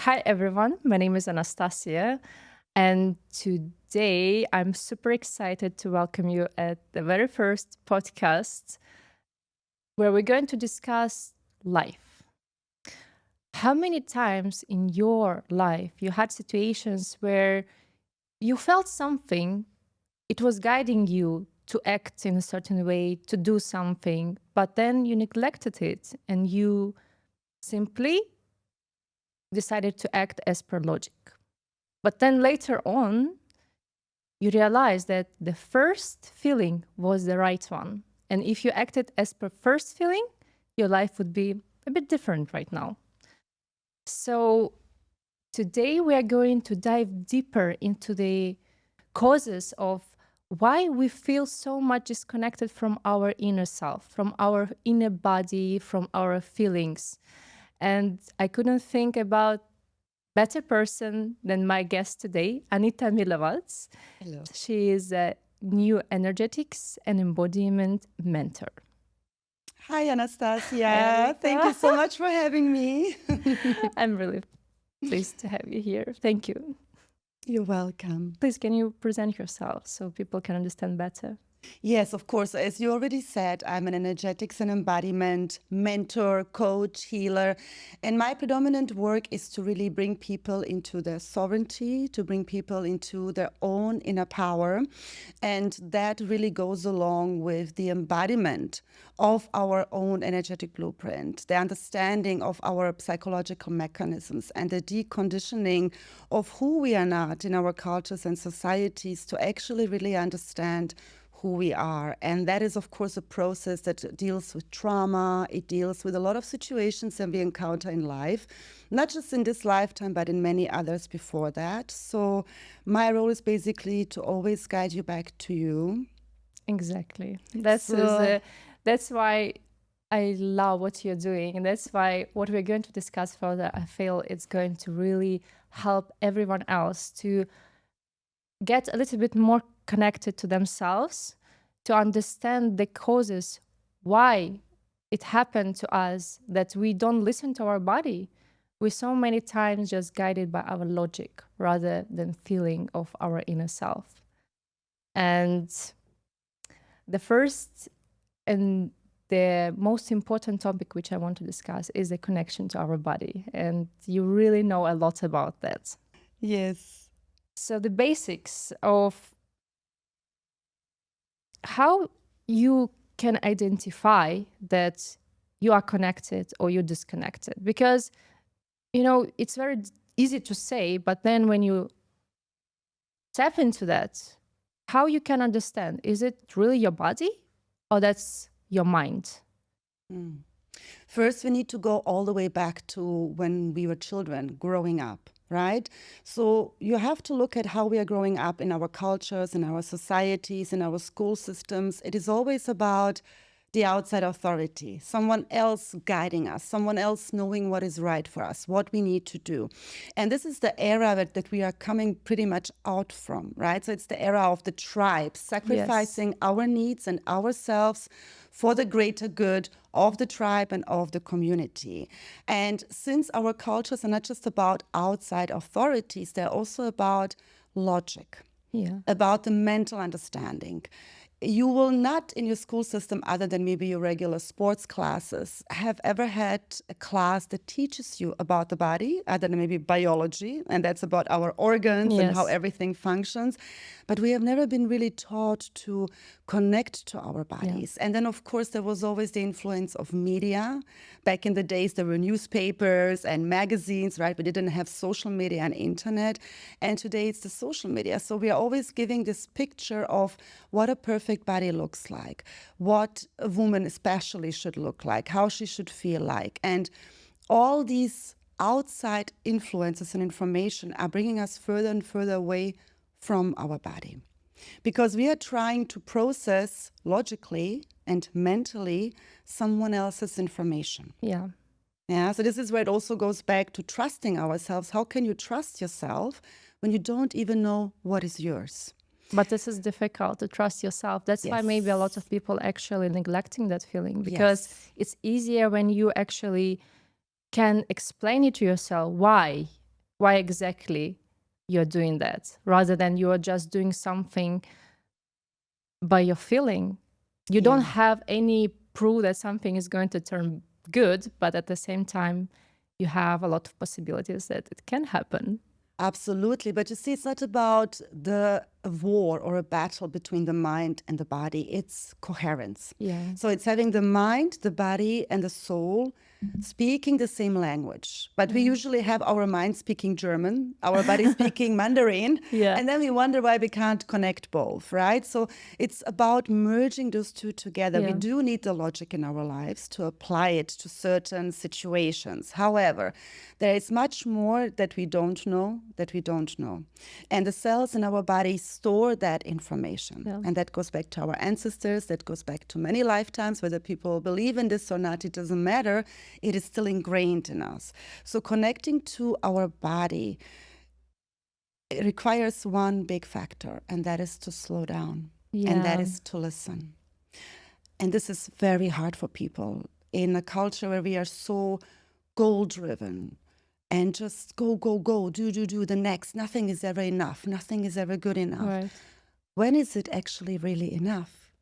Hi, everyone. My name is Anastasia. And today I'm super excited to welcome you at the very first podcast where we're going to discuss life. How many times in your life you had situations where you felt something, it was guiding you to act in a certain way, to do something, but then you neglected it and you simply decided to act as per logic. But then later on, you realize that the first feeling was the right one. And if you acted as per first feeling, your life would be a bit different right now. So today we are going to dive deeper into the causes of why we feel so much disconnected from our inner self, from our inner body, from our feelings. And I couldn't think about better person than my guest today, Anita Milovac. Hello. She is a new energetics and embodiment mentor. Hi, Hi, Anastasia. Thank you Anita. so much for having me. I'm really pleased to have you here. Thank you. You're welcome. Please, can you present yourself so people can understand better? Yes, of course. As you already said, I'm an energetics and embodiment mentor, coach, healer. And my predominant work is to really bring people into their sovereignty, to bring people into their own inner power. And that really goes along with the embodiment of our own energetic blueprint, the understanding of our psychological mechanisms, and the deconditioning of who we are not in our cultures and societies to actually really understand who we are. And that is, of course, a process that deals with trauma. It deals with a lot of situations that we encounter in life, not just in this lifetime, but in many others before that. So my role is basically to always guide you back to you. Exactly. So, That's why I love what you're doing. And that's why what we're going to discuss further, I feel it's going to really help everyone else to get a little bit more connected to themselves, to understand the causes why it happened to us that we don't listen to our body. We so many times just guided by our logic rather than feeling of our inner self. And the first and the most important topic which I want to discuss is the connection to our body. And you really know a lot about that. yes. So the basics of how you can identify that you are connected or you're disconnected, because it's very easy to say, but then when you tap into that, how you can understand, is it really your body or that's your mind? First, we need to go all the way back to when we were children, growing up, right? So you have to look at how we are growing up in our cultures, in our societies, in our school systems. It is always about the outside authority, someone else guiding us, someone else knowing what is right for us, what we need to do. And this is the era that we are coming pretty much out from, right? So it's the era of the tribe, sacrificing our needs and ourselves for the greater good of the tribe and of the community. And since our cultures are not just about outside authorities, they're also about logic, Yeah. about the mental understanding. You will not in your school system, other than maybe your regular sports classes, have ever had a class that teaches you about the body, other than maybe biology, and that's about our organs and how Yes. everything functions. But we have never been really taught to connect to our bodies. And then, of course, there was always the influence of media. Back in the days, there were newspapers and magazines, right? We didn't have social media and internet. And today it's the social media. So we are always giving this picture of what a perfect body looks like, what a woman especially should look like, how she should feel like. And all these outside influences and information are bringing us further and further away from our body. Because we are trying to process logically and mentally someone else's information. Yeah. Yeah, so this is where it also goes back to trusting ourselves. How can you trust yourself when you don't even know what is yours? But this is difficult to trust yourself. That's why maybe a lot of people actually neglecting that feeling, because it's easier when you actually can explain it to yourself why why exactly you're doing that, rather than you are just doing something by your feeling. You don't have any proof that something is going to turn good, but at the same time, you have a lot of possibilities that it can happen. Absolutely. But you see, it's not about a war or a battle between the mind and the body. It's coherence. Yeah. So it's having the mind, the body, and the soul speaking the same language. But we usually have our mind speaking German, our body speaking Mandarin, Yeah. and then we wonder why we can't connect both, right? So it's about merging those two together. We Yeah. do need the logic in our lives to apply it to certain situations. However, there is much more that we don't know, And the cells in our body store that information. Yeah. And that goes back to our ancestors, that goes back to many lifetimes. Whether people believe in this or not, it doesn't matter. It is still ingrained in us. So connecting to our body, it requires one big factor, and that is to slow down. And that is to listen. And this is very hard for people in a culture where we are so goal driven and just go, go, go, do the next. Nothing is ever enough. Nothing is ever good enough. Right. When is it actually really enough?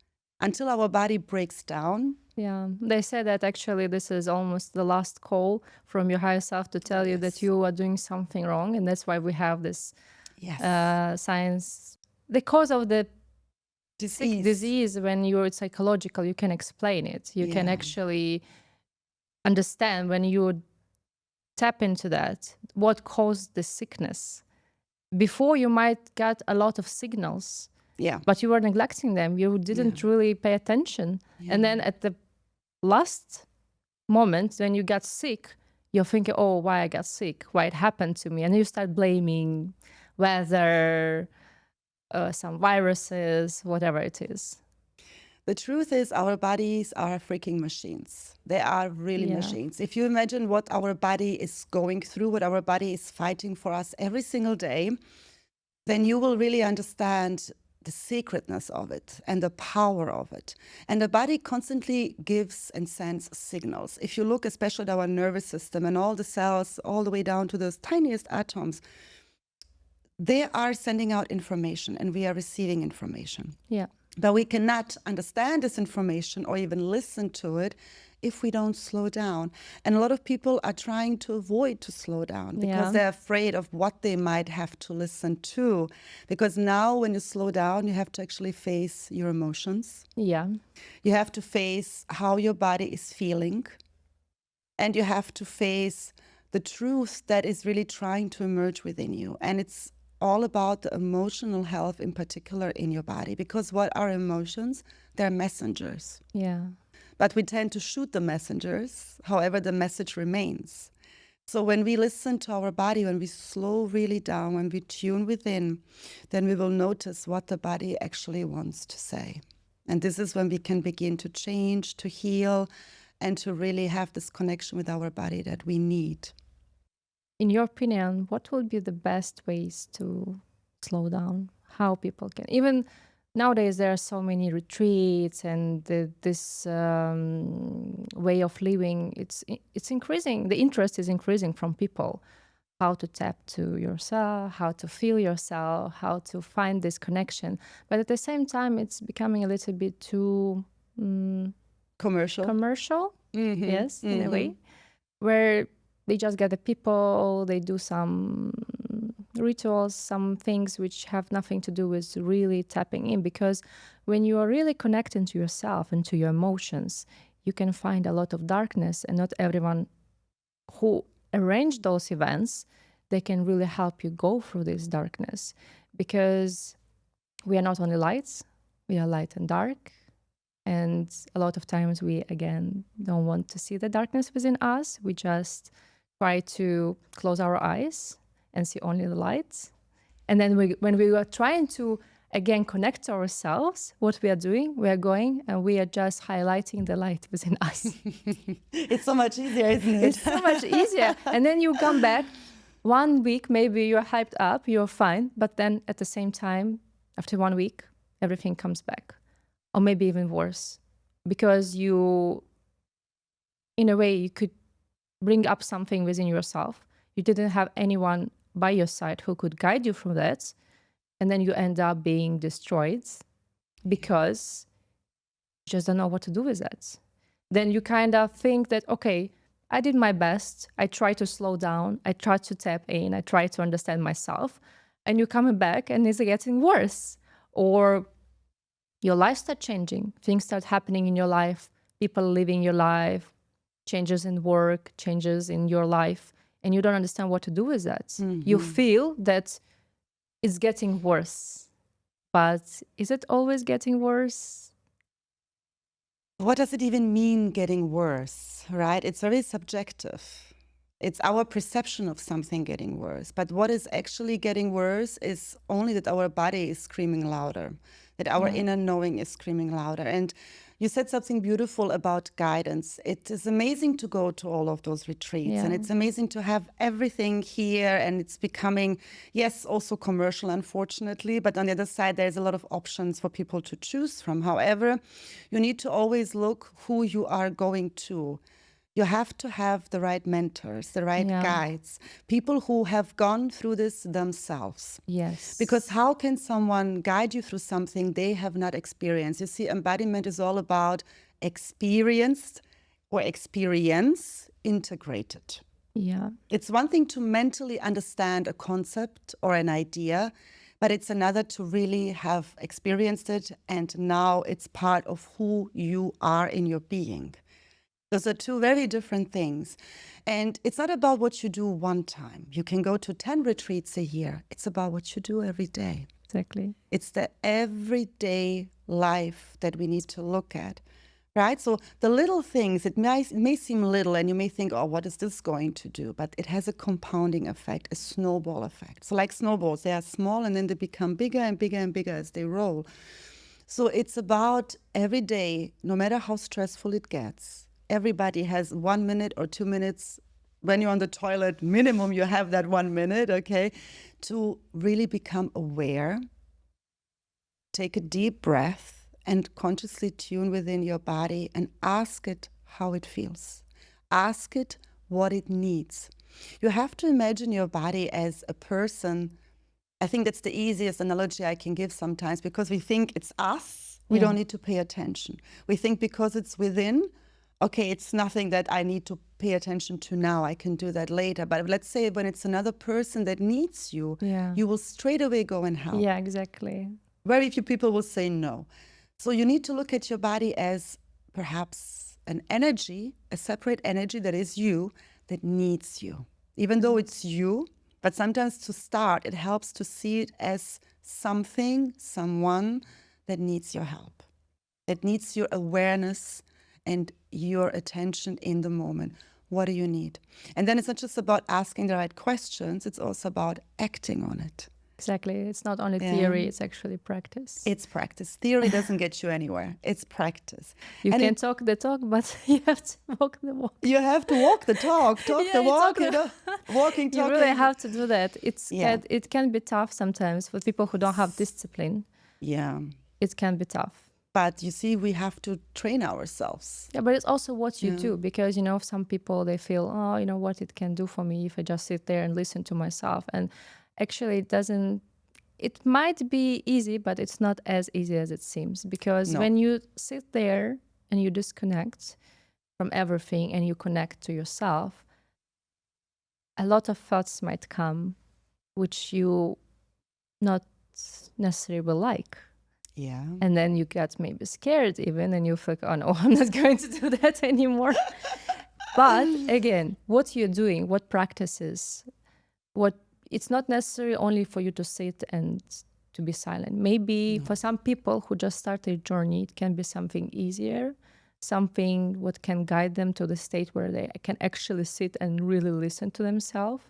Until our body breaks down. Yeah, they say that actually this is almost the last call from your higher self to tell you that you are doing something wrong, and that's why we have this science. The cause of the disease, when you're psychological, you can explain it. You can actually understand when you tap into that what caused the sickness. Before you might get a lot of signals, but you were neglecting them. You didn't really pay attention, and then at the last moment when you got sick, you're thinking, oh, why I got sick, why it happened to me, and you start blaming weather, some viruses, whatever it is. The truth is, our bodies are freaking machines. They are really machines. If you imagine what our body is going through, what our body is fighting for us every single day, then you will really understand the sacredness of it and the power of it. And the body constantly gives and sends signals. If you look especially at our nervous system and all the cells, all the way down to those tiniest atoms, they are sending out information and we are receiving information. Yeah. But we cannot understand this information or even listen to it if we don't slow down. And a lot of people are trying to avoid to slow down because they're afraid of what they might have to listen to. Because now when you slow down, you have to actually face your emotions. Yeah. You have to face how your body is feeling. And you have to face the truth that is really trying to emerge within you. And it's all about the emotional health in particular in your body, because what are emotions? They're messengers. Yeah. But we tend to shoot the messengers, however the message remains. So when we listen to our body, when we slow really down, when we tune within, then we will notice what the body actually wants to say. And this is when we can begin to change, to heal, and to really have this connection with our body that we need. In your opinion, what would be the best ways to slow down? How people can, even nowadays there are so many retreats and this way of living, it's increasing, the interest is increasing from people, how to tap to yourself, how to feel yourself, how to find this connection. But at the same time, it's becoming a little bit too commercial. Yes, in a way, where they just gather people, they do some rituals, some things which have nothing to do with really tapping in. Because when you are really connecting to yourself and to your emotions, you can find a lot of darkness, and not everyone who arranged those events, they can really help you go through this darkness. Because we are not only lights, we are light and dark. And a lot of times we, again, don't want to see the darkness within us. We just try to close our eyes and see only the light. And then when we are trying to, again, connect to ourselves, what we are doing, we are going and we are just highlighting the light within us. It's so much easier, isn't it? It's so much easier. And then you come back, 1 week, maybe you're hyped up, you're fine. But then at the same time, after 1 week, everything comes back. Or maybe even worse. Because you, in a way, you could bring up something within yourself. You didn't have anyone by your side who could guide you through that, and then you end up being destroyed because you just don't know what to do with that. Then you kind of think that, okay, I did my best. I tried to slow down. I tried to tap in. I tried to understand myself. And you're coming back and it's getting worse. Or your life starts changing. Things start happening in your life. People living your life. Changes in work. Changes in your life. And you don't understand what to do with that. Mm-hmm. You feel that it's getting worse. But is it always getting worse? What does it even mean getting worse, right? It's very subjective. It's our perception of something getting worse. But what is actually getting worse is only that our body is screaming louder, that our inner knowing is screaming louder. And you said something beautiful about guidance. It is amazing to go to all of those retreats, and it's amazing to have everything here, and it's becoming, yes, also commercial, unfortunately, but on the other side, there's a lot of options for people to choose from. However, you need to always look who you are going to. You have to have the right mentors, the right guides, people who have gone through this themselves. Yes. Because how can someone guide you through something they have not experienced? You see, embodiment is all about experience integrated. Yeah. It's one thing to mentally understand a concept or an idea, but it's another to really have experienced it, and now it's part of who you are in your being. Those are two very different things. And it's not about what you do one time. You can go to 10 retreats a year. It's about what you do every day. Exactly. It's the everyday life that we need to look at, right? So the little things, it may seem little and you may think, oh, what is this going to do? But it has a compounding effect, a snowball effect. So like snowballs, they are small and then they become bigger and bigger and bigger as they roll. So it's about every day, no matter how stressful it gets, everybody has 1 minute or 2 minutes. When you're on the toilet, minimum you have that 1 minute, okay, to really become aware, take a deep breath, and consciously tune within your body and ask it how it feels. Ask it what it needs. You have to imagine your body as a person. I think that's the easiest analogy I can give sometimes, because we think it's us, we don't need to pay attention. We think because it's within, okay, it's nothing that I need to pay attention to now. I can do that later. But let's say when it's another person that needs you, you will straight away go and help. Yeah, exactly. Very few people will say no. So you need to look at your body as perhaps an energy, a separate energy that is you, that needs you. Even though it's you, but sometimes to start, it helps to see it as something, someone that needs your help, that needs your awareness and your attention in the moment. What do you need? And then it's not just about asking the right questions, it's also about acting on it. Exactly. It's not only theory, it's actually practice. It's practice. Theory doesn't get you anywhere. It's practice. You can talk the talk, but you have to walk the walk. You have to walk the talk, talk the walk, walking, talking. You really have to do that. It can be tough sometimes for people who don't have discipline. Yeah. It can be tough. But you see, we have to train ourselves. Yeah, but it's also what you do, because, some people, they feel, oh, you know what it can do for me if I just sit there and listen to myself. And actually it might be easy, but it's not as easy as it seems, because when you sit there and you disconnect from everything and you connect to yourself, a lot of thoughts might come which you not necessarily will like. Yeah. And then you get maybe scared even, and you think, oh no, I'm not going to do that anymore. But again, what you're doing, what practices, it's not necessary only for you to sit and to be silent. Maybe for some people who just start their journey, it can be something easier, something what can guide them to the state where they can actually sit and really listen to themselves.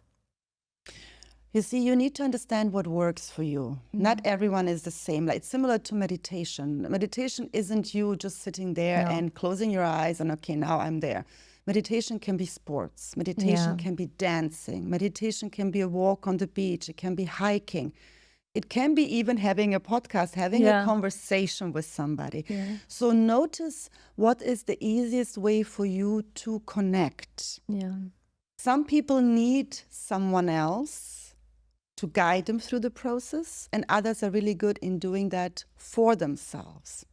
You see, you need to understand what works for you. Not everyone is the same. Like, it's similar to meditation. Meditation isn't you just sitting there and closing your eyes and, okay, now I'm there. Meditation can be sports. Meditation can be dancing. Meditation can be a walk on the beach. It can be hiking. It can be even having a podcast, having a conversation with somebody. Yeah. So notice what is the easiest way for you to connect. Yeah. Some people need someone else to guide them through the process, and others are really good in doing that for themselves.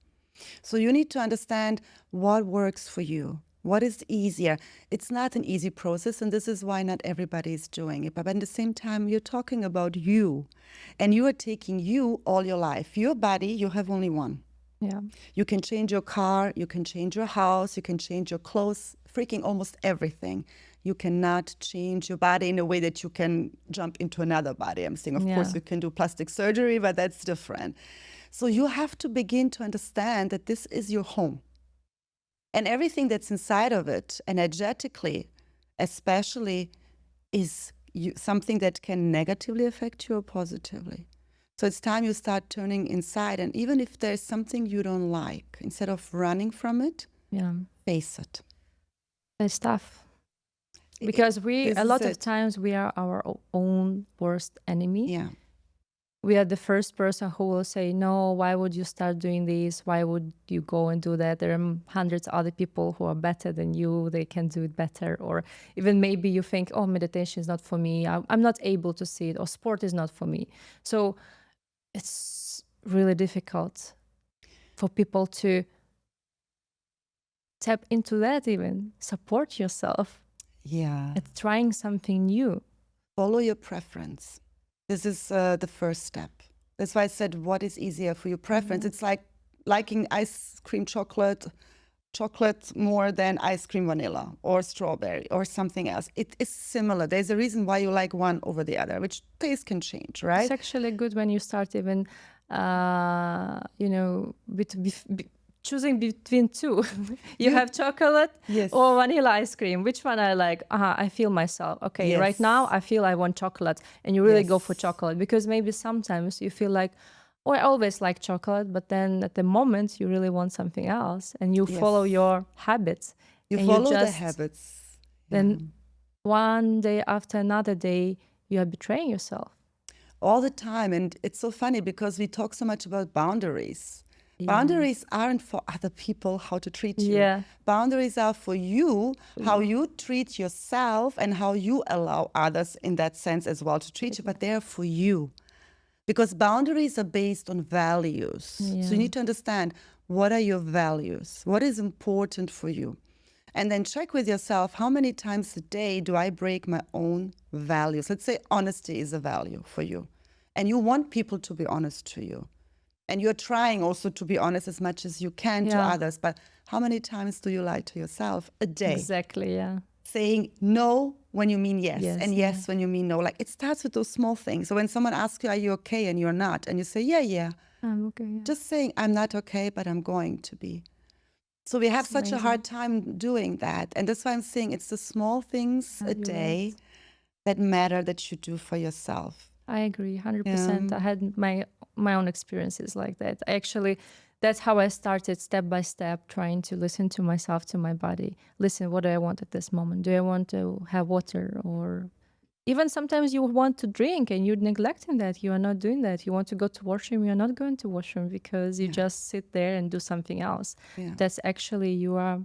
So you need to understand what works for you. What is easier? It's not an easy process, and this is why not everybody is doing it. But at the same time, you're talking about you, and you are taking you all your life. Your body, you have only one. Yeah. You can change your car, you can change your house, you can change your clothes, freaking almost everything. You cannot change your body in a way that you can jump into another body. I'm saying, of Yeah. course, you can do plastic surgery, but that's different. So you have to begin to understand that this is your home. And everything that's inside of it, energetically, especially, is something that can negatively affect you or positively. So it's time you start turning inside. And even if there's something you don't like, instead of running from it, Yeah. face it. It's tough. Because This a is lot of it. times we are our own worst enemy. Yeah. We are the first person who will say, no, why would you start doing this? Why would you go and do that? There are hundreds of other people who are better than you. They can do it better. Or even maybe you think, oh, meditation is not for me. I'm not able to see it. Or sport is not for me. So it's really difficult for people to tap into that, even support yourself Yeah. at trying something new. Follow your preference. This is the first step. That's why I said, what is easier for your preference? It's like liking ice cream chocolate more than ice cream vanilla or strawberry or something else. It is similar. There's a reason why you like one over the other, which taste can change, right? It's actually good when you start even, choosing between two. You have chocolate Yes. or vanilla ice cream. Which one I like? I feel myself. Okay, right Yes. now I feel I want chocolate. And you really go for Yes. chocolate because maybe sometimes you feel like, oh, I always like chocolate. But then at the moment you really want something else and you follow Yes. your habits. You and follow you the just, habits. Then one day after another day, you are betraying yourself. All the time. And it's so funny because we talk so much about boundaries. Boundaries aren't for other people how to treat you. Yeah. Boundaries are for you, how you treat yourself and how you allow others in that sense as well to treat you, but they're for you. Because boundaries are based on values. So you need to understand, what are your values? What is important for you? And then check with yourself, how many times a day do I break my own values? Let's say honesty is a value for you. And you want people to be honest to you. And you're trying also to be honest as much as you can to others. But how many times do you lie to yourself a day? Exactly, yeah. Saying no when you mean yes, and yes yeah. when you mean no. Like, it starts with those small things. So when someone asks you, are you okay? And you're not, and you say, yeah. I'm okay. Yeah. Just saying, I'm not okay, but I'm going to be. So we have such a hard time doing that. And that's why I'm saying it's the small things a day that matter that you do for yourself. I agree, 100%. I had my own experiences like that. That's how I started step by step, trying to listen to myself, to my body. Listen, what do I want at this moment? Do I want to have water? Or even sometimes you want to drink and you're neglecting that. You are not doing that. You want to go to washroom, you're not going to washroom because you just sit there and do something else. Yeah. That's actually, you are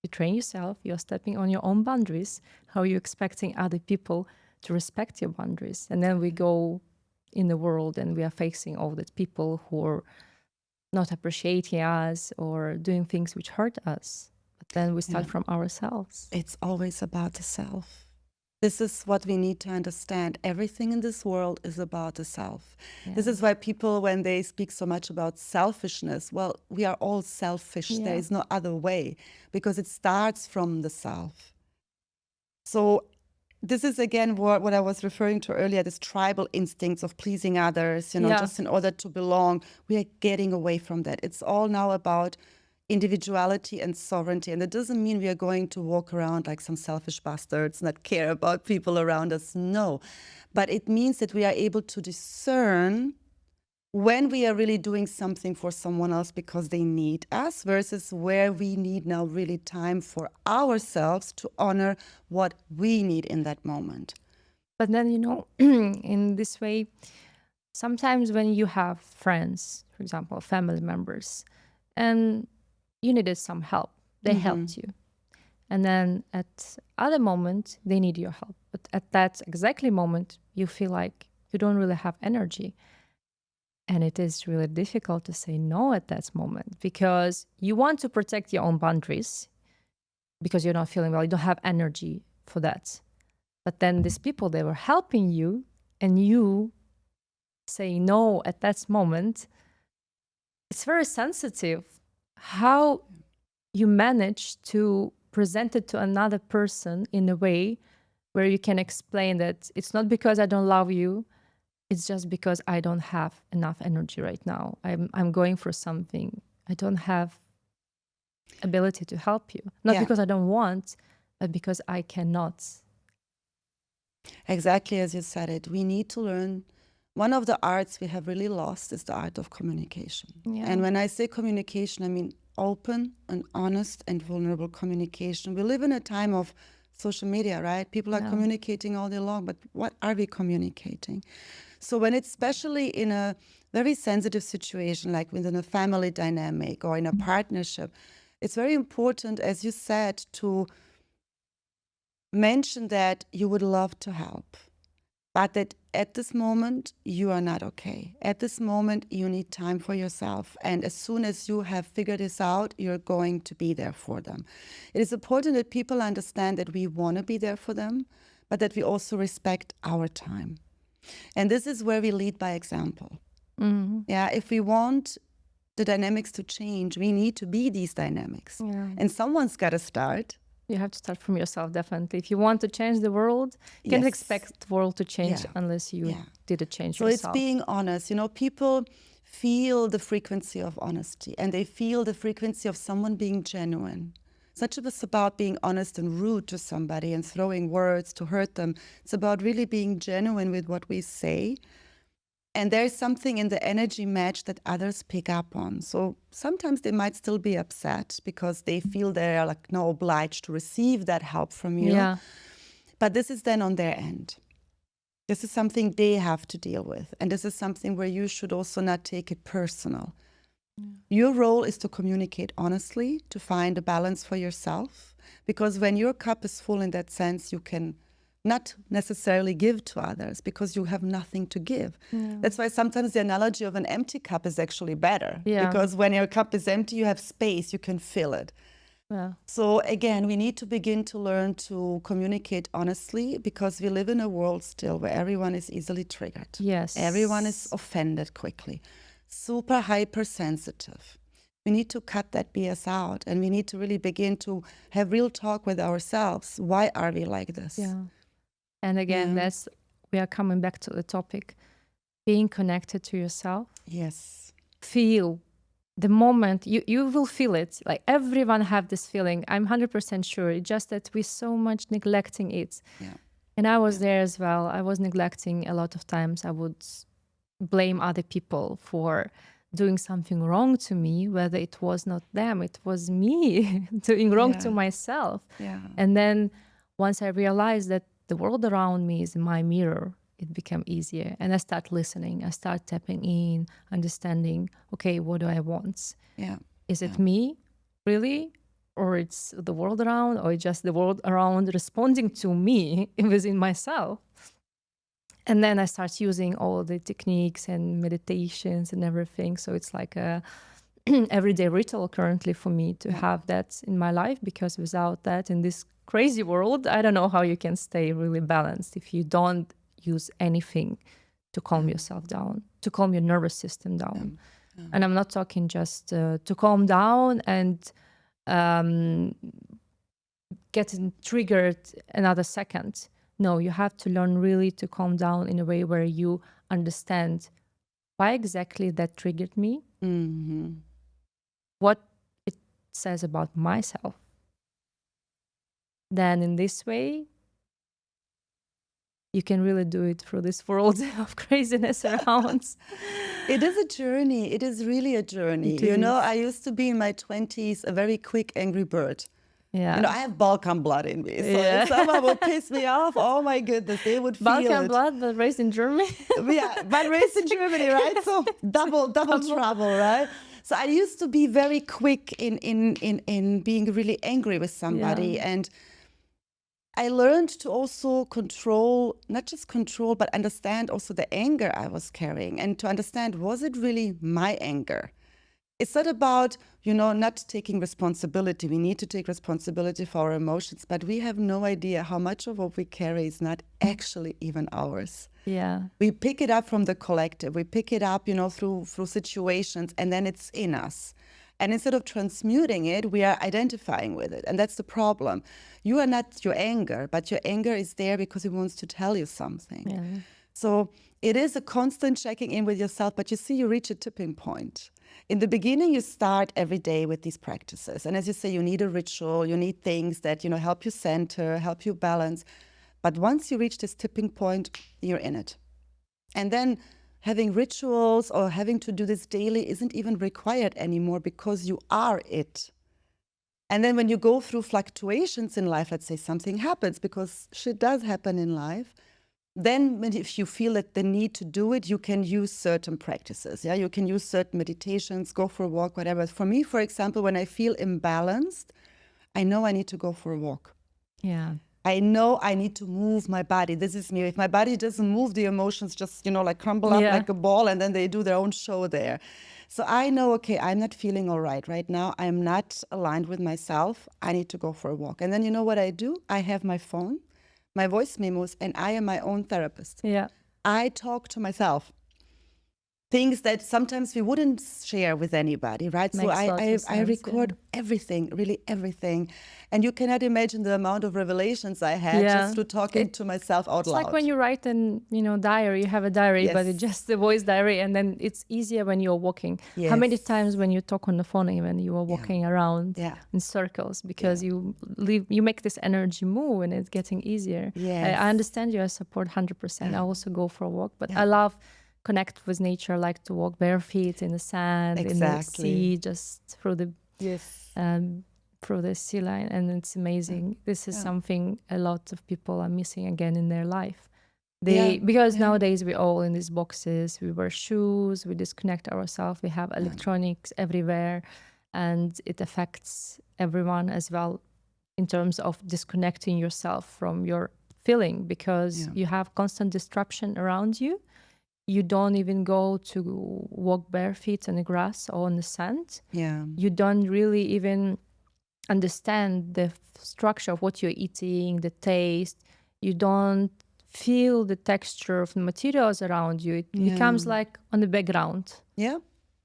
betraying yourself. You're stepping on your own boundaries. How are you expecting other people to respect your boundaries? And then we go in the world and we are facing all the people who are not appreciating us or doing things which hurt us. But then we start from ourselves. It's always about the self. This is what we need to understand. Everything in this world is about the self. This is why people, when they speak so much about selfishness, well, we are all selfish. There is no other way, because it starts from the self. So this is, again, what I was referring to earlier, this tribal instincts of pleasing others, just in order to belong. We are getting away from that. It's all now about individuality and sovereignty. And it doesn't mean we are going to walk around like some selfish bastards, not care about people around us. No. But it means that we are able to discern when we are really doing something for someone else because they need us, versus where we need now really time for ourselves to honor what we need in that moment. But then, in this way, sometimes when you have friends, for example, family members, and you needed some help, they helped you. And then at other moment, they need your help. But at that exactly moment, you feel like You don't really have energy. And it is really difficult to say no at that moment because you want to protect your own boundaries because you're not feeling well. You don't have energy for that. But then these people, they were helping you, and you saying no at that moment, it's very sensitive how you manage to present it to another person in a way where you can explain that it's not because I don't love you, it's just because I don't have enough energy right now. I'm going for something. I don't have ability to help you. Not because I don't want, but because I cannot. Exactly as you said it. We need to learn. One of the arts we have really lost is the art of communication. Yeah. And when I say communication, I mean open and honest and vulnerable communication. We live in a time of social media, right? People are communicating all day long, but what are we communicating? So when it's especially in a very sensitive situation, like within a family dynamic or in a partnership, it's very important, as you said, to mention that you would love to help, but that at this moment you are not okay. At this moment you need time for yourself. And as soon as you have figured this out, you're going to be there for them. It is important that people understand that we want to be there for them, but that we also respect our time. And this is where we lead by example. Mm-hmm. Yeah, if we want the dynamics to change, we need to be these dynamics. Yeah. And someone's got to start. You have to start from yourself, definitely. If you want to change the world, you can't expect the world to change unless you did a change yourself. So it's being honest. You know, people feel the frequency of honesty, and they feel the frequency of someone being genuine. It's not just about being honest and rude to somebody and throwing words to hurt them. It's about really being genuine with what we say. And there's something in the energy match that others pick up on. So sometimes they might still be upset because they feel they're like now obliged to receive that help from you. Yeah. But this is then on their end. This is something they have to deal with. And this is something where you should also not take it personal. Your role is to communicate honestly, to find a balance for yourself. Because when your cup is full in that sense, you can not necessarily give to others because you have nothing to give. Yeah. That's why sometimes the analogy of an empty cup is actually better. Yeah. Because when your cup is empty, you have space, you can fill it. Yeah. So again, we need to begin to learn to communicate honestly because we live in a world still where everyone is easily triggered. Yes. Everyone is offended quickly, super hypersensitive. We need to cut that BS out, and we need to really begin to have real talk with ourselves. Why are we like this? Yeah. And again, we are coming back to the topic, being connected to yourself. Yes. Feel the moment, you will feel it. Like everyone have this feeling. I'm 100% sure. It's just that we're so much neglecting it. Yeah. And I was there as well. I was neglecting a lot of times. I would blame other people for doing something wrong to me, whether it was not them, it was me doing wrong to myself. Yeah. And then once I realized that the world around me is my mirror, it became easier. And I start listening. I start tapping in, understanding, okay, what do I want? Yeah. Is it me, really? Or it's the world around, or just the world around responding to me within myself? And then I start using all the techniques and meditations and everything. So it's like a everyday ritual currently for me to have that in my life, because without that, in this crazy world, I don't know how you can stay really balanced if you don't use anything to calm yourself down, to calm your nervous system down. And I'm not talking just to calm down and getting triggered another second. No, you have to learn really to calm down in a way where you understand why exactly that triggered me, what it says about myself. Then in this way, you can really do it through this world of craziness around. It is a journey. It is really a journey. You know, I used to be in my 20s a very quick, angry bird. Yeah. You know, I have Balkan blood in me. So if someone would piss me off, oh my goodness, they would feel Balkan blood, but raised in Germany. Yeah, but raised in Germany, right? So double trouble, right? So I used to be very quick in being really angry with somebody. And I learned to also control, not just control, but understand also the anger I was carrying, and to understand, was it really my anger? It's not about, not taking responsibility. We need to take responsibility for our emotions, but we have no idea how much of what we carry is not actually even ours. Yeah. We pick it up from the collective. We pick it up, through situations, and then it's in us. And instead of transmuting it, we are identifying with it. And that's the problem. You are not your anger, but your anger is there because it wants to tell you something. Yeah. So it is a constant checking in with yourself, but you see, you reach a tipping point. In the beginning, you start every day with these practices. And as you say, you need a ritual, you need things that, help you center, help you balance. But once you reach this tipping point, you're in it. And then having rituals or having to do this daily isn't even required anymore because you are it. And then when you go through fluctuations in life, let's say something happens, because shit does happen in life, then if you feel that the need to do it, you can use certain practices. Yeah, you can use certain meditations, go for a walk, whatever. For me, for example, when I feel imbalanced, I know I need to go for a walk. Yeah. I know I need to move my body. This is me. If my body doesn't move, the emotions just, crumble up like a ball, and then they do their own show there. So I know, okay, I'm not feeling all right now. I'm not aligned with myself. I need to go for a walk. And then you know what I do? I have my phone, my voice memos, and I am my own therapist. Yeah. I talk to myself. Things that sometimes we wouldn't share with anybody, right? Makes So I record everything, really everything. And you cannot imagine the amount of revelations I had just through talking to myself out loud. It's like when you write an, diary, you have a diary, but it's just the voice diary, and then it's easier when you're walking. Yes. How many times when you talk on the phone, even you are walking around in circles, because you make this energy move, and it's getting easier. Yes. I understand you. I support 100%. I also go for a walk, but I love connect with nature. I like to walk bare feet in the sand, in the sea, just through the through the sea line, and it's amazing. This is something a lot of people are missing again in their life. Because nowadays we're all in these boxes, we wear shoes, we disconnect ourselves, we have electronics everywhere, and it affects everyone as well in terms of disconnecting yourself from your feeling, because you have constant disruption around you. You don't even go to walk barefoot on the grass or on the sand. Yeah. You don't really even understand the structure of what you're eating, the taste. You don't feel the texture of the materials around you. It becomes like on the background. Yeah.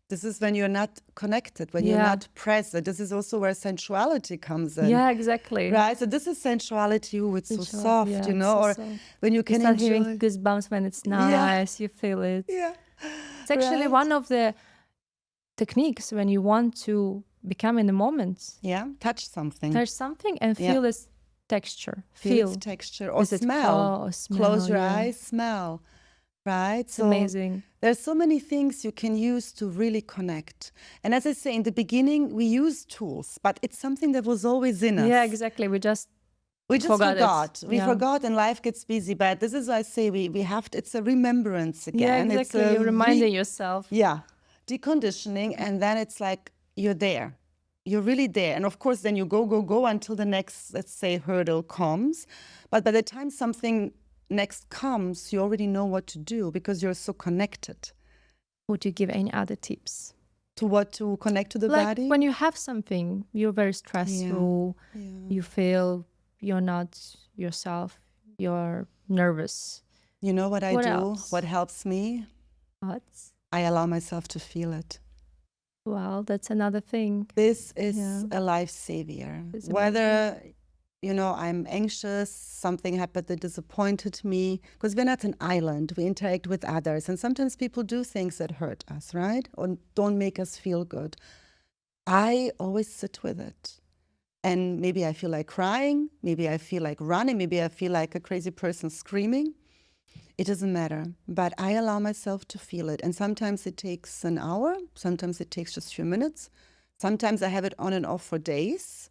This is when you're not connected, when you're not present. This is also where sensuality comes in. Yeah, exactly. Right? So this is sensuality. Ooh, it's so soft, or soft. when you can start enjoy. Hearing goosebumps when it's nice, you feel it. Yeah. It's actually one of the techniques when you want to become in the moment. Yeah, touch something. Touch something and feel its texture. Feel its texture or smell. Close your eyes, smell. Right? It's amazing. There's so many things you can use to really connect. And as I say, in the beginning, we used tools, but it's something that was always in us. Yeah, exactly. We just forgot. We forgot, and life gets busy. But this is why I say we have to, it's a remembrance again. Yeah, exactly. You're reminding yourself. Yeah. Deconditioning, and then it's like you're there. You're really there. And of course, then you go until the next, let's say, hurdle comes. But by the time something next comes, you already know what to do because you're so connected. Would you give any other tips? To what? To connect to the body? When you have something, you're very stressful, you feel you're not yourself, you're nervous. You know what I do? Else? What helps me? What? I allow myself to feel it. Well, that's another thing. This is a life savior. Whether I'm anxious, something happened that disappointed me, because we're not an island, we interact with others. And sometimes people do things that hurt us, right? Or don't make us feel good. I always sit with it. And maybe I feel like crying, maybe I feel like running, maybe I feel like a crazy person screaming. It doesn't matter, but I allow myself to feel it. And sometimes it takes an hour, sometimes it takes just a few minutes. Sometimes I have it on and off for days.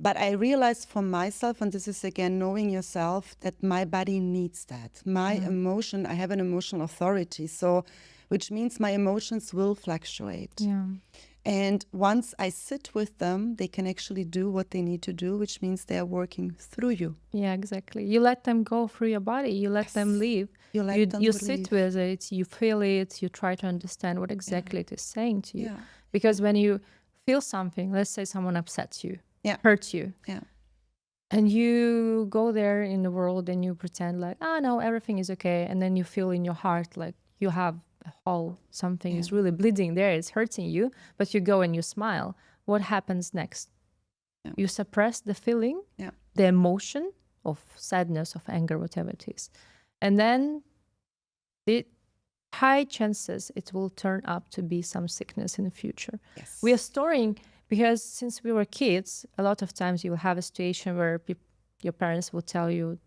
But I realized for myself, and this is again knowing yourself, that my body needs that. My emotion, I have an emotional authority, so which means my emotions will fluctuate. Yeah. And once I sit with them, they can actually do what they need to do, which means they are working through you. Yeah, exactly. You let them go through your body. You let them live. You let them You sit believe. with it. You feel it. You try to understand what exactly it is saying to you. Yeah. Because when you feel something, let's say someone upsets you, Yeah. hurts you, Yeah. and you go there in the world and you pretend like, oh no, everything is okay. And then you feel in your heart like you have a hole, something is really bleeding there, it's hurting you, but you go and you smile. What happens next? Yeah. You suppress the feeling, Yeah. the emotion of sadness, of anger, whatever it is. And then the high chances it will turn up to be some sickness in the future. Yes. We are storing, because since we were kids, a lot of times you will have a situation where your parents will tell you,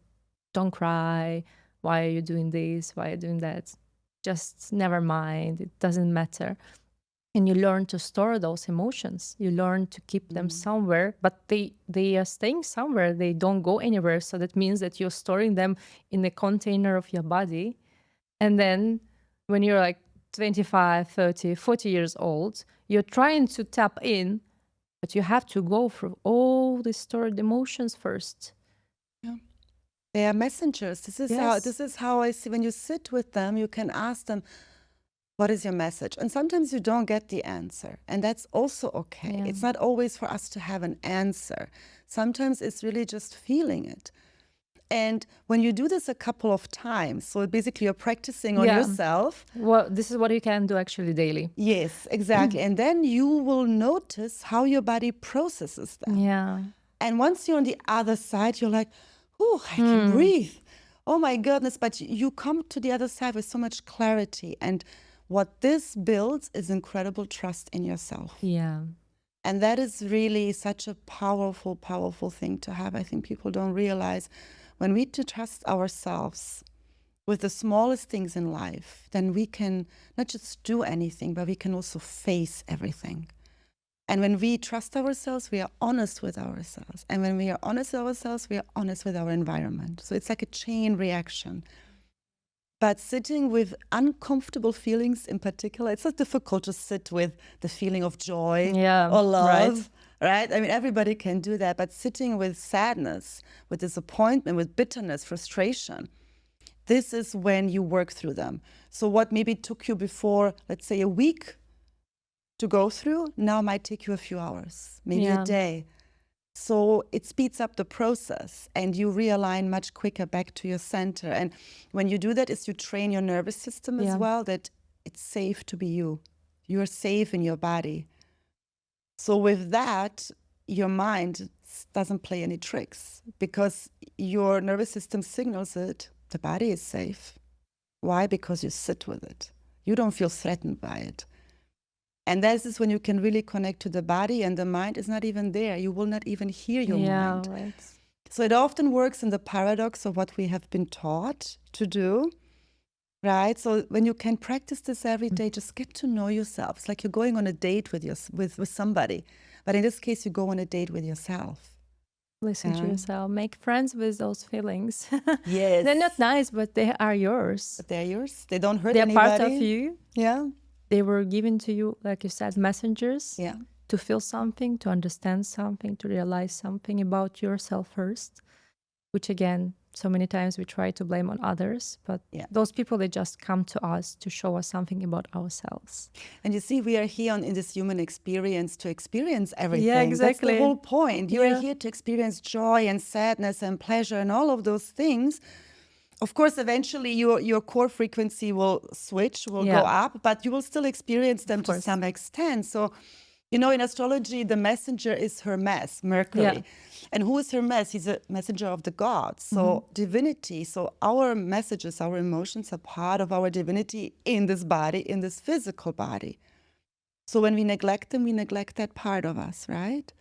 don't cry, why are you doing this, why are you doing that? Just never mind, it doesn't matter. And you learn to store those emotions. You learn to keep them somewhere, but they are staying somewhere. They don't go anywhere. So that means that you're storing them in a container of your body. And then when you're like 25, 30, 40 years old, you're trying to tap in, but you have to go through all the stored emotions first. Yeah. They are messengers. This is how I see when you sit with them, you can ask them, what is your message? And sometimes you don't get the answer. And that's also okay. Yeah. It's not always for us to have an answer. Sometimes it's really just feeling it. And when you do this a couple of times, so basically you're practicing on yourself. Well, this is what you can do actually daily. Yes, exactly. And then you will notice how your body processes that. Yeah. And once you're on the other side, you're like, oh, I can breathe. Oh my goodness. But you come to the other side with so much clarity. And what this builds is incredible trust in yourself. Yeah. And that is really such a powerful, powerful thing to have. I think people don't realize when we trust ourselves with the smallest things in life, then we can not just do anything, but we can also face everything. And when we trust ourselves, we are honest with ourselves. And when we are honest with ourselves, we are honest with our environment. So it's like a chain reaction. But sitting with uncomfortable feelings in particular, it's not difficult to sit with the feeling of joy or love, right? I mean, everybody can do that. But sitting with sadness, with disappointment, with bitterness, frustration, this is when you work through them. So what maybe took you before, let's say, a week to go through, now might take you a few hours, maybe a day. So it speeds up the process and you realign much quicker back to your center. And when you do that, is you train your nervous system as well, that it's safe to be you. You're safe in your body. So with that, your mind doesn't play any tricks because your nervous system signals it, the body is safe. Why? Because you sit with it. You don't feel threatened by it. And this is when you can really connect to the body, and the mind is not even there. You will not even hear your mind. Right. So it often works in the paradox of what we have been taught to do, right? So when you can practice this every day, just get to know yourself. It's like you're going on a date with somebody. But in this case, you go on a date with yourself. Listen to yourself. Make friends with those feelings. Yes. They're not nice, but they are yours. But they're yours. They don't hurt They're anybody. part of you. Yeah. They were given to you, like you said, messengers. Yeah. To feel something, to understand something, to realize something about yourself first, which again, so many times we try to blame on others, but those people, they just come to us to show us something about ourselves. And you see, we are here in this human experience to experience everything. Yeah, exactly. That's the whole point. You are here to experience joy and sadness and pleasure and all of those things. Of course, eventually your core frequency will switch, will go up, but you will still experience them to some extent. So, you know, in astrology, the messenger is Hermes, Mercury. Yeah. And who is Hermes? He's a messenger of the gods, so divinity. So our messages, our emotions are part of our divinity in this body, in this physical body. So when we neglect them, we neglect that part of us, right?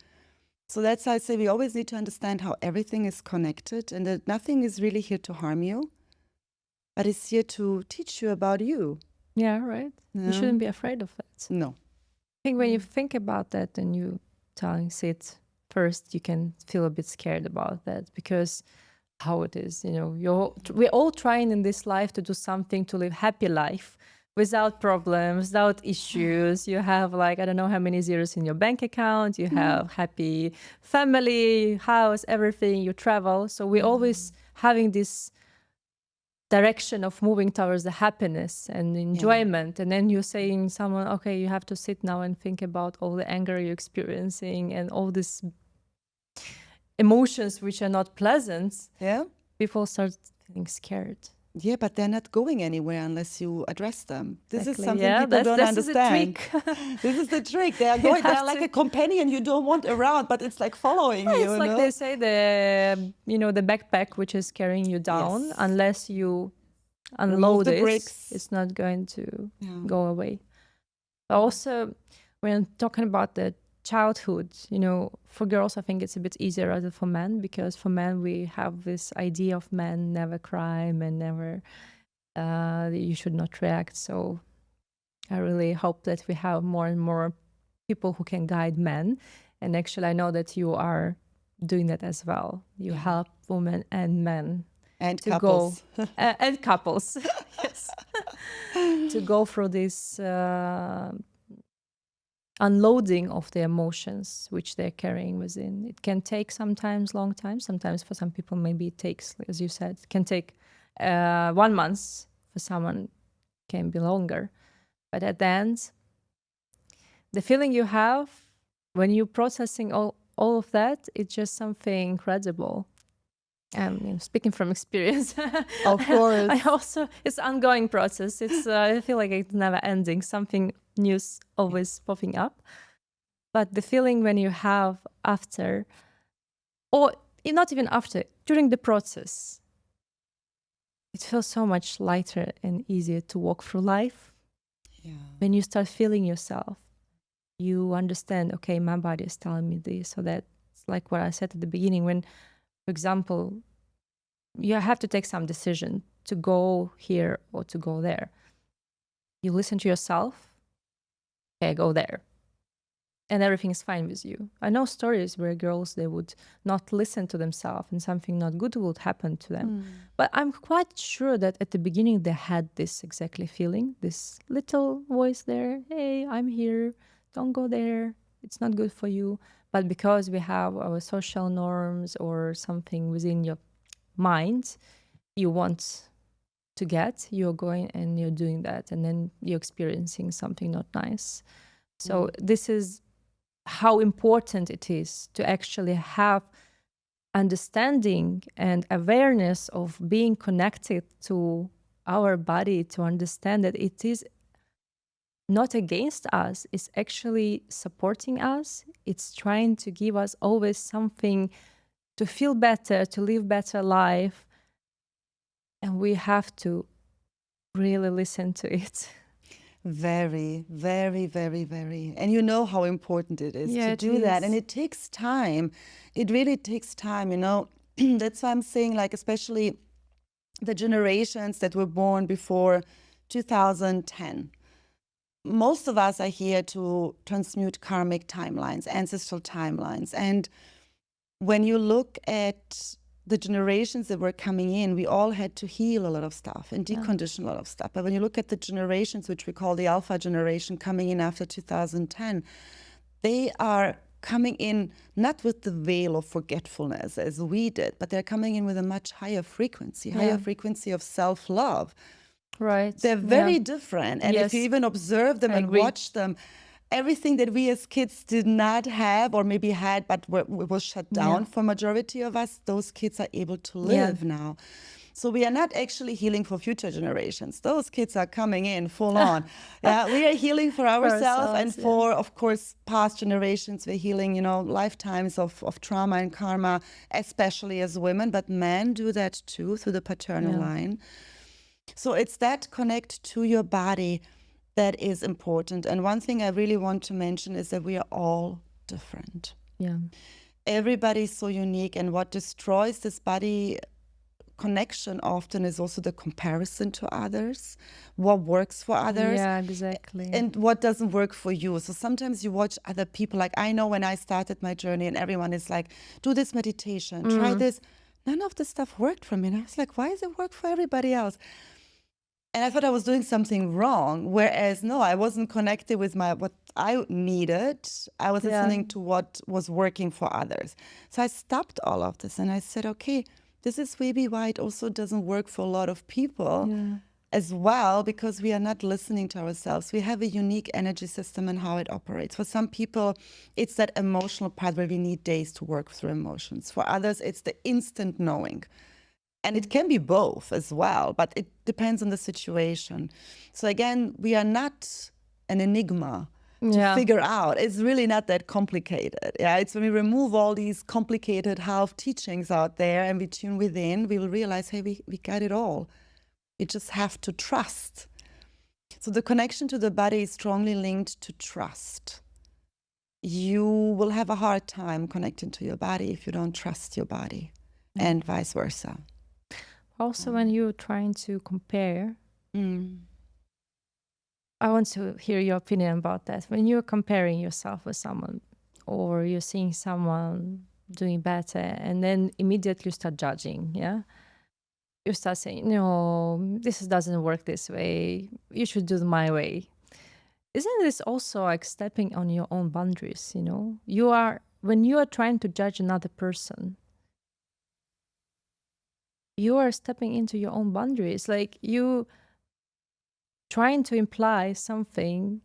So that's why I say we always need to understand how everything is connected and that nothing is really here to harm you, but it's here to teach you about you. Yeah, right. You shouldn't be afraid of it. No. I think when you think about that and you sit first, you can feel a bit scared about that because how it is, you know, we're all trying in this life to do something to live happy life, without problems, without issues. You have like, I don't know how many zeros in your bank account. You have happy family, house, everything. You travel. So we're always having this direction of moving towards the happiness and enjoyment. And then you're saying someone, okay, you have to sit now and think about all the anger you're experiencing and all these emotions which are not pleasant. Yeah. People start feeling scared. Yeah, but they're not going anywhere unless you address them. This is something Yeah, people don't this understand. is a trick. This is the trick. They are going. They are like a companion you don't want around, but it's like following you. It's like they say the backpack which is carrying you down. Yes. Unless you Remove unload the it, bricks. it's not going to go away. But also, when talking about the childhood, for girls, I think it's a bit easier rather for men, because for men, we have this idea of men never cry, men never, you should not react. So I really hope that we have more and more people who can guide men. And actually, I know that you are doing that as well. You help women and men and to couples. go and couples, yes, to go through this unloading of the emotions which they're carrying within. It can take sometimes long time. Sometimes for some people, maybe it takes, as you said, it can take 1 month. For someone, it can be longer. But at the end, the feeling you have when you're processing all of that, it's just something incredible. Speaking from experience, Of course. I also, it's an ongoing process. It's I feel like it's never ending. Something new's always popping up. But the feeling when you have after, or not even after, during the process, it feels so much lighter and easier to walk through life. Yeah. When you start feeling yourself, you understand, okay, my body is telling me this. So that's like what I said at the beginning, when, for example, you have to take some decision to go here or to go there. You listen to yourself, okay, go there. And everything is fine with you. I know stories where girls, they would not listen to themselves and something not good would happen to them. But I'm quite sure that at the beginning they had this exactly feeling, this little voice there, hey, I'm here, don't go there, it's not good for you. But because we have our social norms or something within your mind you want to get, you're going and you're doing that, and then you're experiencing something not nice. So this is how important it is to actually have understanding and awareness of being connected to our body, to understand that it is not against us, it's actually supporting us. It's trying to give us always something to feel better, to live better life. And we have to really listen to it. Very, very, very, very. And you know how important it is to it do that. And is. it takes time. It really takes time, That's why I'm saying, like, especially the generations that were born before 2010. Most of us are here to transmute karmic timelines, ancestral timelines. And when you look at the generations that were coming in, we all had to heal a lot of stuff and decondition a lot of stuff. But when you look at the generations, which we call the Alpha generation, coming in after 2010, they are coming in not with the veil of forgetfulness as we did, but they're coming in with a much higher frequency, higher frequency of self-love. Right. They're very different. And if you even observe them and watch them, everything that we as kids did not have, or maybe had, but was shut down for majority of us, those kids are able to live now. So we are not actually healing for future generations. Those kids are coming in full on. We are healing for ourselves and for, of course, past generations. We're healing, lifetimes of trauma and karma, especially as women, but men do that too through the paternal line. So it's that connect to your body that is important. And one thing I really want to mention is that we are all different. Yeah. Everybody's so unique. And what destroys this body connection often is also the comparison to others, what works for others. Yeah, exactly. And what doesn't work for you. So sometimes you watch other people, like I know when I started my journey and everyone is like, do this meditation, try this. None of this stuff worked for me. And I was like, why does it work for everybody else? And I thought I was doing something wrong, whereas no, I wasn't connected with what I needed. I was listening to what was working for others. So I stopped all of this and I said, okay, this is maybe why it also doesn't work for a lot of people as well, because we are not listening to ourselves. We have a unique energy system and how it operates. For some people, it's that emotional part where we need days to work through emotions. For others, it's the instant knowing. And it can be both as well, but it depends on the situation. So again, we are not an enigma to figure out. It's really not that complicated. Yeah, it's when we remove all these complicated half teachings out there and we tune within, we will realize, hey, we got it all. You just have to trust. So the connection to the body is strongly linked to trust. You will have a hard time connecting to your body if you don't trust your body, and vice versa. Also, when you're trying to compare, I want to hear your opinion about that. When you're comparing yourself with someone, or you're seeing someone doing better, and then immediately you start judging, you start saying, no, this doesn't work this way. You should do it my way. Isn't this also like stepping on your own boundaries? When you are trying to judge another person, you are stepping into your own boundaries. Like you trying to imply something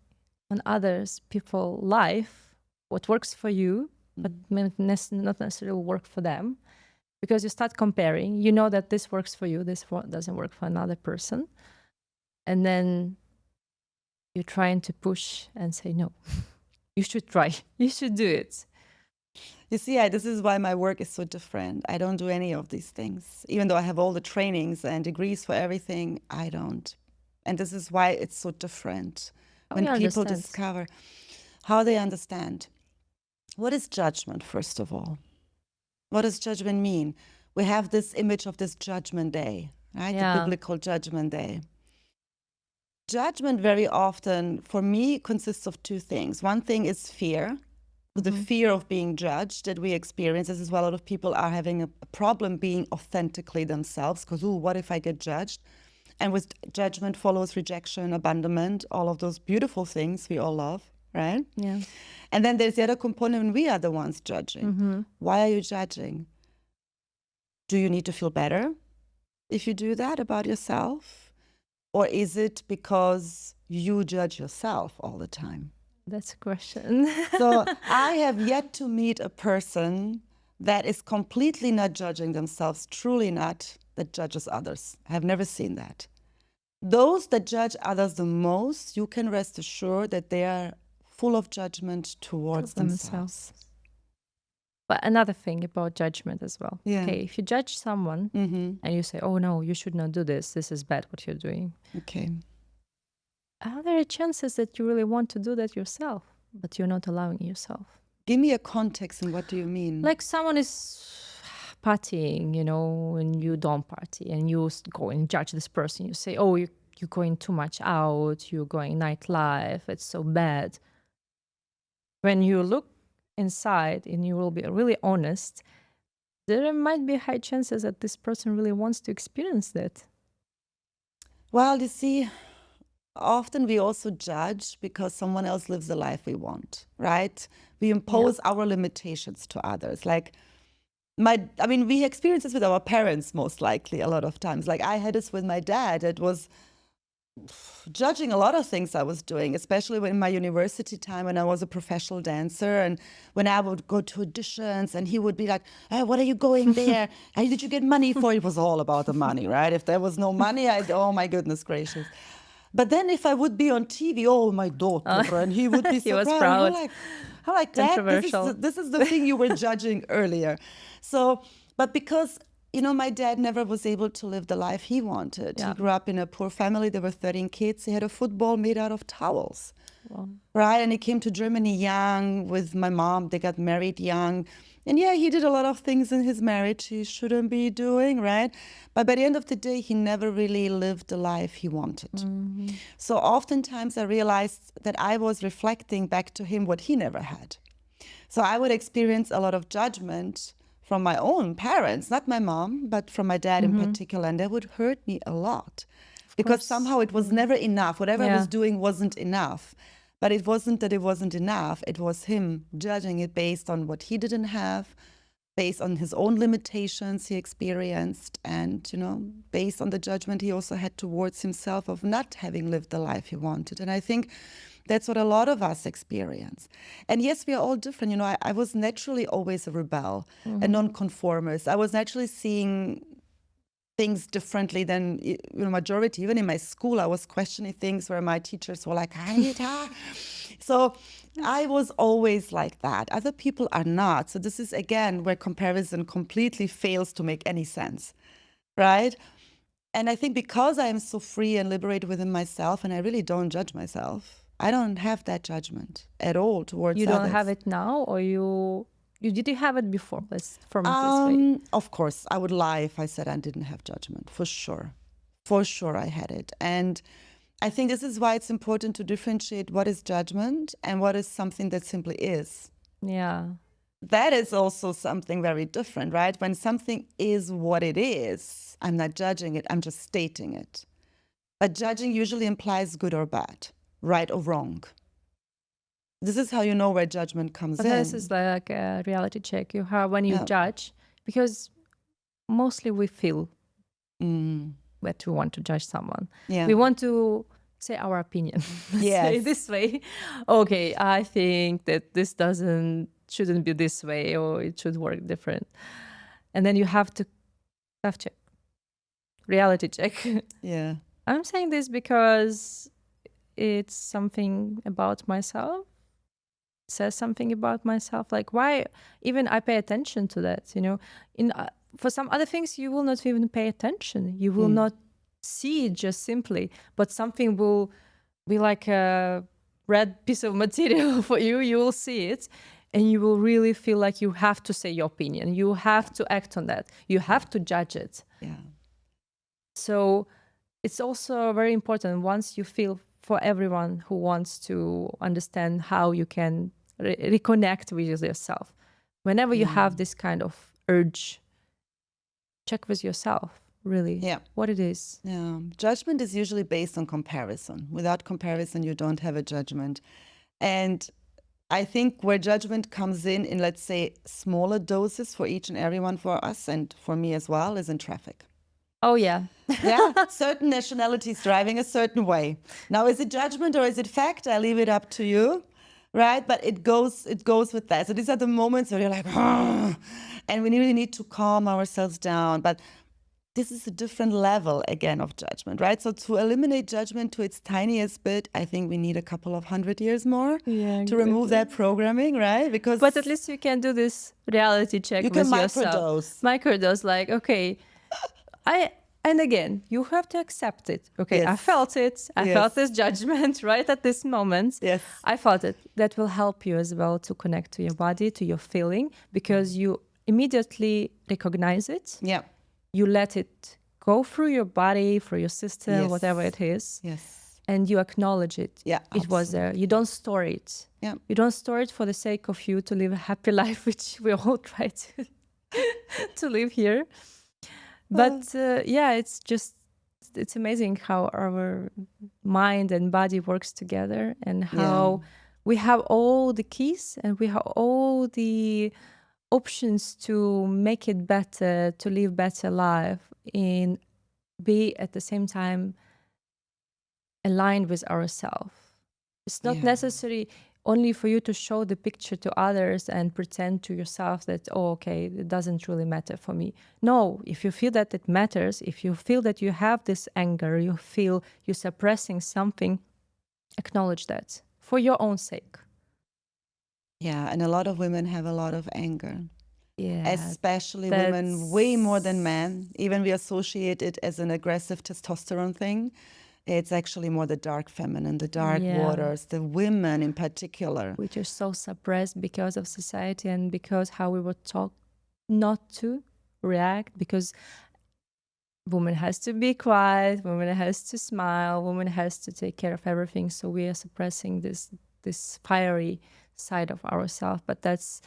on others, people's life, what works for you, but not necessarily work for them. Because you start comparing, you know that this works for you, this doesn't work for another person. And then you're trying to push and say, no, you should try, you should do it. You see, this is why my work is so different. I don't do any of these things. Even though I have all the trainings and degrees for everything, I don't. And this is why it's so different. When people discover how they understand. What is judgment, first of all? What does judgment mean? We have this image of this judgment day, right? The biblical judgment day. Judgment very often, for me, consists of two things. One thing is fear, the fear of being judged that we experience. This is why a lot of people are having a problem being authentically themselves, because, what if I get judged? And with judgment follows rejection, abandonment, all of those beautiful things we all love, right? Yeah. And then there's the other component when we are the ones judging. Why are you judging? Do you need to feel better if you do that about yourself? Or is it because you judge yourself all the time? That's a question. So I have yet to meet a person that is completely not judging themselves, truly not, that judges others. I have never seen that. Those that judge others the most, you can rest assured that they are full of judgment towards themselves. But another thing about judgment as well. Yeah. Okay, if you judge someone and you say, oh no, you should not do this is bad what you're doing. Okay. Are there chances that you really want to do that yourself, but you're not allowing yourself? Give me a context and what do you mean? Like someone is partying, and you don't party, and you go and judge this person. You say, oh, you're going too much out, you're going nightlife, it's so bad. When you look inside and you will be really honest, there might be high chances that this person really wants to experience that. Well, you see, often we also judge because someone else lives the life we want, right? We impose our limitations to others. Like we experience this with our parents most likely a lot of times. Like I had this with my dad. It was judging a lot of things I was doing, especially in my university time when I was a professional dancer, and when I would go to auditions and he would be like, oh, what are you going there? Hey, did you get money for it? It was all about the money, right? If there was no money, oh my goodness gracious. But then if I would be on TV, oh, my daughter, and he would be so he was proud. proud. I'm like, Dad, this is the thing you were judging earlier. So, but because my dad never was able to live the life he wanted. Yeah. He grew up in a poor family. There were 13 kids. He had a football made out of towels. Wow. Right? And he came to Germany young with my mom. They got married young. And he did a lot of things in his marriage he shouldn't be doing, right? But by the end of the day, he never really lived the life he wanted. Mm-hmm. So oftentimes I realized that I was reflecting back to him what he never had. So I would experience a lot of judgment from my own parents, not my mom, but from my dad in particular. And that would hurt me a lot because course. somehow it was never enough. Whatever I Yeah. was doing wasn't enough. But it wasn't that it wasn't enough. It was him judging it based on what he didn't have, based on his own limitations he experienced, and, you know, based on the judgment he also had towards himself of not having lived the life he wanted. And I think that's what a lot of us experience. And yes, we are all different. You know, I was naturally always a rebel, a nonconformist. I was naturally seeing things differently than, you know, majority. Even in my school, I was questioning things where my teachers were like, Anita. So I was always like that. Other people are not. So this is, again, where comparison completely fails to make any sense, right? And I think because I am so free and liberated within myself, and I really don't judge myself, I don't have that judgment at all towards You don't others. have it now, or you did you have it before? Let's form it this way. Of course, I would lie if I said I didn't have judgment, for sure. For sure I had it. And I think this is why it's important to differentiate what is judgment and what is something that simply is. Yeah. That is also something very different, right? When something is what it is, I'm not judging it, I'm just stating it. But judging usually implies good or bad, right or wrong. This is how you know where judgment comes But in. this is like a reality check you have when you Yeah. judge, because mostly we feel Mm. that we want to judge someone. Yeah. We want to say our opinion. Let's say Yes. this way. Okay, I think that this shouldn't be this way, or it should work different. And then you have to check, reality check. Yeah. I'm saying this because it's something about myself, says something about myself. Like, why even I pay attention to that, you know? For some other things you will not even pay attention, you will not see it just simply, but something will be like a red piece of material for you. You will see it and you will really feel like you have to say your opinion, you have to act on that, you have to judge it. Yeah. So it's also very important, once you feel, for everyone who wants to understand how you can reconnect with yourself, whenever you have this kind of urge, check with yourself really what it is. Yeah. Judgment is usually based on comparison. Without comparison, you don't have a judgment. And I think where judgment comes in, let's say, smaller doses for each and everyone, for us and for me as well, is in traffic. Oh, yeah. Yeah, certain nationalities driving a certain way. Now, is it judgment or is it fact? I leave it up to you, right? But it goes with that. So these are the moments where you're like, "Argh!" And we really need to calm ourselves down. But this is a different level, again, of judgment, right? So to eliminate judgment to its tiniest bit, I think we need a couple of 100 years more to remove that programming, right? Because but at least you can do this reality check with yourself. Microdose, like, okay, and again, you have to accept it. Okay, Yes. I felt it. I felt this judgment right at this moment. Yes. I felt it. That will help you as well to connect to your body, to your feeling, because you immediately recognize it. Yeah. You let it go through your body, through your system, Yes. whatever it is. Yes. And you acknowledge it. Yeah, it was there. You don't store it. Yeah. You don't store it for the sake of you to live a happy life, which we all try to live here. But it's amazing how our mind and body works together, and how we have all the keys and we have all the options to make it better, to live better life, and be at the same time aligned with ourselves. It's not necessary only for you to show the picture to others and pretend to yourself that, oh, okay, it doesn't really matter for me. No, if you feel that it matters, if you feel that you have this anger, you feel you're suppressing something, acknowledge that for your own sake. Yeah, and a lot of women have a lot of anger. Yeah, especially women, way more than men. Even we associate it as an aggressive testosterone thing. It's actually more the dark feminine, the dark waters, the women in particular. Which are so suppressed because of society and because how we were taught not to react, because woman has to be quiet, woman has to smile, woman has to take care of everything. So we are suppressing this fiery side of ourselves. But that's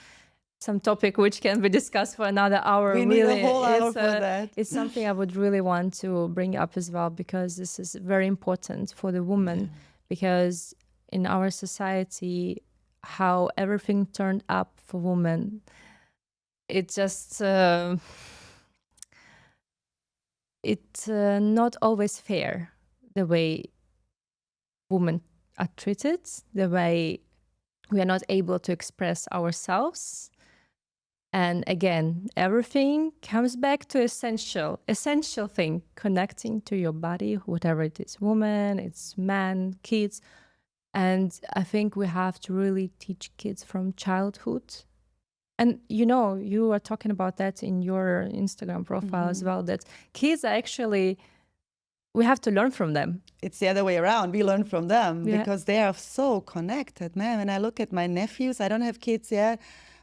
some topic which can be discussed for another hour. We need a whole hour for that. It's something I would really want to bring up as well, because this is very important for the woman, because in our society, how everything turned up for women, it just it's not always fair, the way women are treated, the way we are not able to express ourselves. And again, everything comes back to essential thing, connecting to your body, whatever it is, woman, it's man, kids. And I think we have to really teach kids from childhood. And you are talking about that in your Instagram profile as well, that kids are actually, we have to learn from them. It's the other way around. We learn from them because they are so connected, man. When I look at my nephews, I don't have kids yet,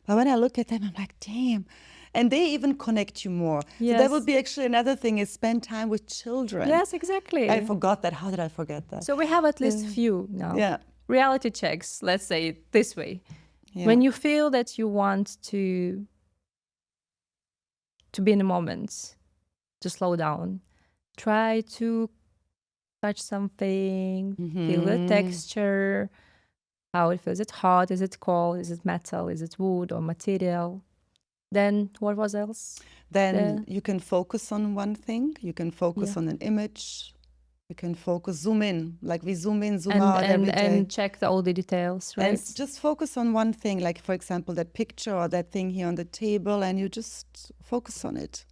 but when I look at them, I'm like, damn. And they even connect you more. Yes. So that would be actually another thing, is spend time with children. Yes, exactly. I forgot that. How did I forget that? So we have at least few now. Yeah. Reality checks, let's say it this way. Yeah. When you feel that you want to be in the moment, to slow down, try to touch something, feel the texture, how it feels. Is it hot? Is it cold? Is it metal? Is it wood or material? Then what was else? Then you can focus on one thing. You can focus on an image. You can focus, zoom in, like we zoom in, zoom out every day. And check all the details, right? And just focus on one thing, like for example, that picture or that thing here on the table, and you just focus on it.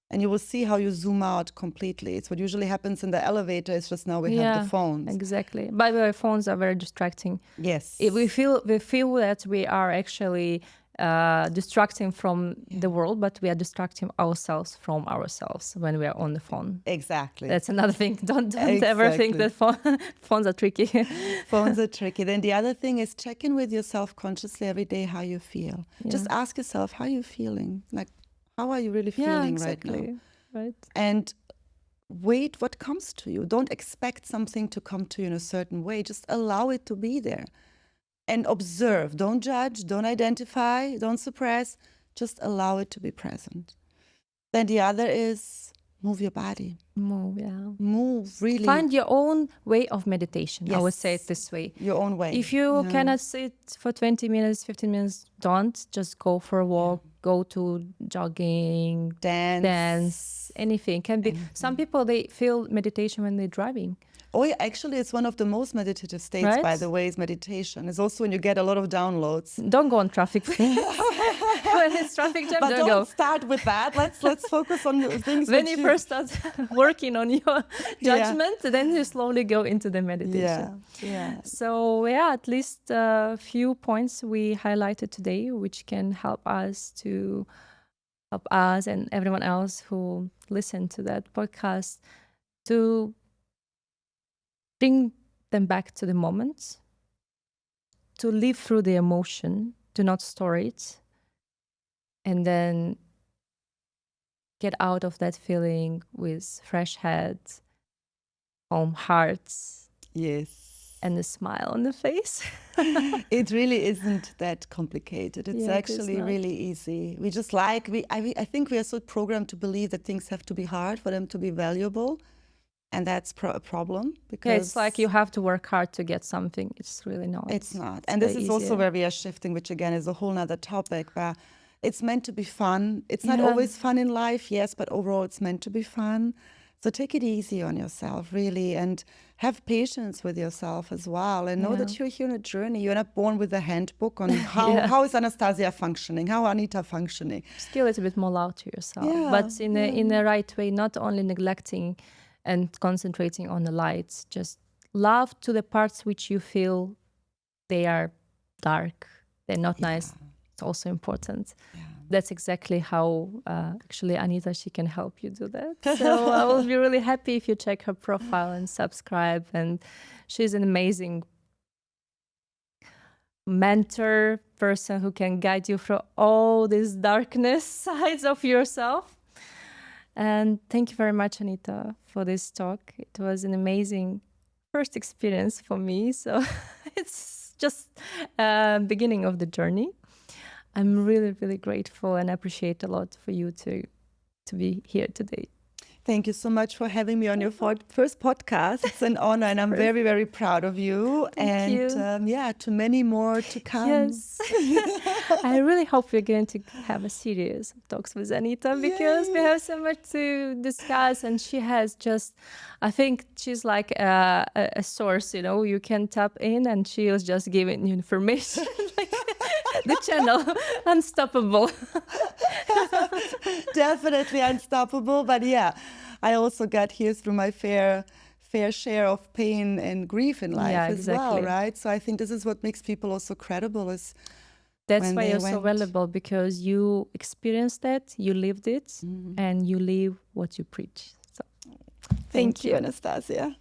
And you will see how you zoom out completely. It's what usually happens in the elevator. It's just now we have the phones. Exactly. By the way, phones are very distracting. Yes. We feel that we are actually distracting from the world, but we are distracting ourselves from ourselves when we are on the phone. Exactly. That's another thing. Don't ever think that phones are tricky. Phones are tricky. Then the other thing is check in with yourself consciously every day how you feel. Just ask yourself, how are you feeling? Like, how are you really feeling right now? Right. And wait what comes to you. Don't expect something to come to you in a certain way. Just allow it to be there. And observe. Don't judge, don't identify, don't suppress. Just allow it to be present. Then the other is move your body. Move, really. Find your own way of meditation. I would say it this way. Your own way. If you cannot sit for 20 minutes, 15 minutes, don't. Just go for a walk, go to jogging, dance, anything. Can be. Some people, they feel meditation when they're driving. Oh, yeah, actually, it's one of the most meditative states, by the way, is meditation. It's also when you get a lot of downloads. Don't go on traffic. When it's traffic jam, but don't go. Go. Start with that. Let's focus on things. When you first start working on your judgment, then you slowly go into the meditation. Yeah. So at least a few points we highlighted today, which can help us and everyone else who listened to that podcast to bring them back to the moment, to live through the emotion, to not store it, and then get out of that feeling with fresh head, calm hearts. Yes. And a smile on the face. It really isn't that complicated. It's actually really easy. We just I think we are so programmed to believe that things have to be hard for them to be valuable. And that's a problem because it's like you have to work hard to get something. It's really not. It's not. And this is also where we are shifting, which again is a whole nother topic, where it's meant to be fun. It's not always fun in life, yes, but overall it's meant to be fun. So take it easy on yourself, really, and have patience with yourself as well. And know that you're here on a journey. You're not born with a handbook on how is Anastasia functioning, how Anita functioning. Just give it a bit more love to yourself, but in the right way, not only neglecting and concentrating on the lights. Just love to the parts which you feel they are dark, they're not nice. It's also important. That's exactly how actually Anita, she can help you do that. So I will be really happy if you check her profile and subscribe. And she's an amazing mentor, person who can guide you through all these darkness sides of yourself. And thank you very much, Anita, for this talk. It was an amazing first experience for me. So it's just beginning of the journey. I'm really, really grateful and appreciate a lot for you to be here today. Thank you so much for having me on your first podcast. It's an honor, and I'm very, very proud of you. Thank you. To many more to come. Yes. I really hope we're going to have a series of talks with Anita, because we have so much to discuss, and she has just, I think she's like a source, you can tap in, and she was just giving you information. Like the channel, unstoppable. Definitely unstoppable. But yeah, I also got here through my fair share of pain and grief in life as well, right? So I think this is what makes people also credible. That's why you're so valuable, because you experienced that, you lived it, and you live what you preach. So thank you, Anastasia.